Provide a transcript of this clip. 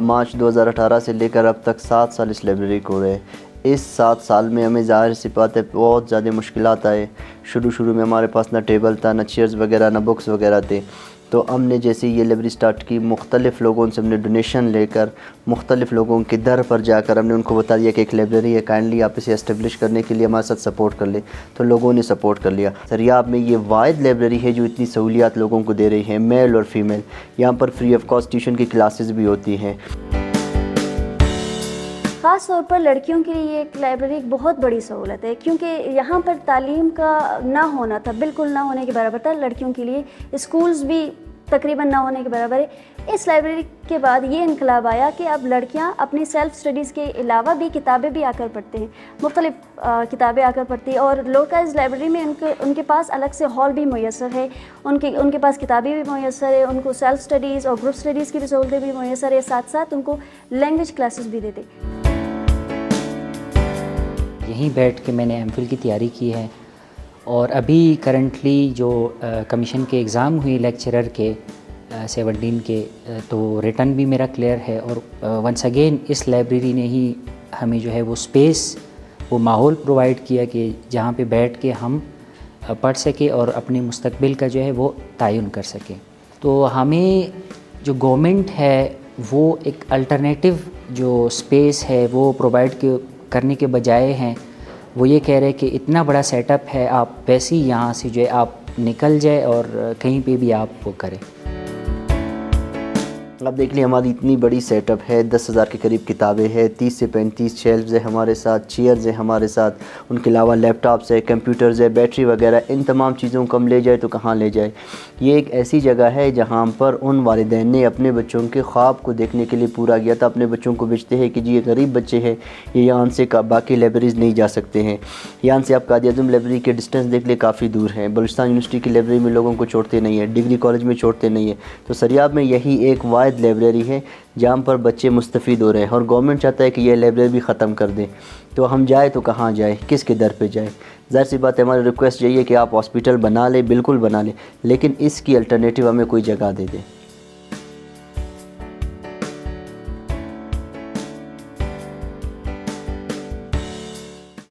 مارچ 2018 سے لے کر اب تک 7 سال اس لائبریری کو ہو رہے ہیں۔ اس 7 سال میں ہمیں ظاہر سی بات ہے بہت زیادہ مشکلات آئے۔ شروع میں ہمارے پاس نہ ٹیبل تھا، نہ چیئرز وغیرہ، نہ بکس وغیرہ تھے۔ تو ہم نے جیسے یہ لائبریری سٹارٹ کی، مختلف لوگوں سے ہم نے ڈونیشن لے کر، مختلف لوگوں کے در پر جا کر ہم نے ان کو بتا دیا کہ ایک لائبریری ہے، کائنڈلی آپ اسے اسٹیبلش کرنے کے لیے ہمارے ساتھ سپورٹ کر لیں۔ تو لوگوں نے سپورٹ کر لیا۔ سریاب میں یہ واحد لائبریری ہے جو اتنی سہولیات لوگوں کو دے رہی ہے، میل اور فیمیل۔ یہاں پر فری آف کاسٹ ٹیوشن کی کلاسز بھی ہوتی ہیں۔ خاص طور پر لڑکیوں کے لیے ایک لائبریری ایک بہت بڑی سہولت ہے، کیونکہ یہاں پر تعلیم کا نہ ہونا تھا، بالکل نہ ہونے کے برابر تھا۔ لڑکیوں کے لیے اسکولز بھی تقریباً نہ ہونے کے برابر ہے۔ اس لائبریری کے بعد یہ انقلاب آیا کہ اب لڑکیاں اپنی سیلف اسٹڈیز کے علاوہ بھی کتابیں بھی آ کر پڑھتے ہیں، مختلف کتابیں آ کر پڑھتی ہیں، اور لوکائز لائبریری میں ان کے پاس الگ سے ہال بھی میسر ہے، ان کے پاس کتابیں بھی میسر ہے، ان کو سیلف اسٹڈیز اور گروپ اسٹڈیز کی بھی سہولتیں بھی میسر ہے، ساتھ ساتھ ان کو لینگویج کلاسز بھی دیتے۔ یہیں بیٹھ کے میں نے ایم فل کی تیاری کی ہے، اور ابھی کرنٹلی جو کمیشن کے ایگزام ہوئی لیکچرر کے 17 کے، تو ریٹن بھی میرا کلیئر ہے۔ اور ونس اگین اس لائبریری نے ہی ہمیں جو ہے وہ اسپیس، وہ ماحول پرووائڈ کیا کہ جہاں پہ بیٹھ کے ہم پڑھ سکیں اور اپنے مستقبل کا جو ہے وہ تعین کر سکیں۔ تو ہمیں جو گورنمنٹ ہے وہ ایک الٹرنیٹیو جو اسپیس ہے وہ پرووائڈ کرنے کے بجائے ہیں، وہ یہ کہہ رہے کہ اتنا بڑا سیٹ اپ ہے، آپ ویسے ہی یہاں سے جو ہے آپ نکل جائے اور کہیں پہ بھی آپ وہ کریں۔ اب دیکھ لیں ہماری اتنی بڑی سیٹ اپ ہے، 10,000 کے قریب کتابیں ہیں، 30 سے 35 شیلفز ہیں ہمارے ساتھ، چیئرز ہیں ہمارے ساتھ، ان کے علاوہ لیپ ٹاپس ہے، کمپیوٹرز ہے، بیٹری وغیرہ، ان تمام چیزوں کو ہم لے جائے تو کہاں لے جائے۔ یہ ایک ایسی جگہ ہے جہاں پر ان والدین نے اپنے بچوں کے خواب کو دیکھنے کے لیے پورا کیا تھا۔ اپنے بچوں کو بھیجتے ہیں کہ جی یہ غریب بچے ہیں، یہ یہاں سے باقی لائبریریز نہیں جا سکتے ہیں۔ یہاں سے آپ قائد اعظم لائبریری کے ڈسٹینس دیکھ لیں، کافی دور ہے۔ بلوچستان یونیورسٹی کی لائبریری میں لوگوں کو چھوڑتے نہیں ہیں، ڈگری کالج میں چھوڑتے نہیں ہیں۔ تو سریاب میں یہی ایک واحد لائبریری ہے جہاں پر بچے مستفید ہو رہے ہیں، اور گورنمنٹ چاہتا ہے کہ یہ لائبریری بھی ختم کر دیں۔ تو ہم جائے تو کہاں جائے، کس کے در پہ جائے؟ ظاہر سی بات ہے ہماری ریکویسٹ یہی ہے کہ آپ ہاسپٹل بنا لیں، بالکل بنا لیں، لیکن اس کی الٹرنیٹیو ہمیں کوئی جگہ دے دیں۔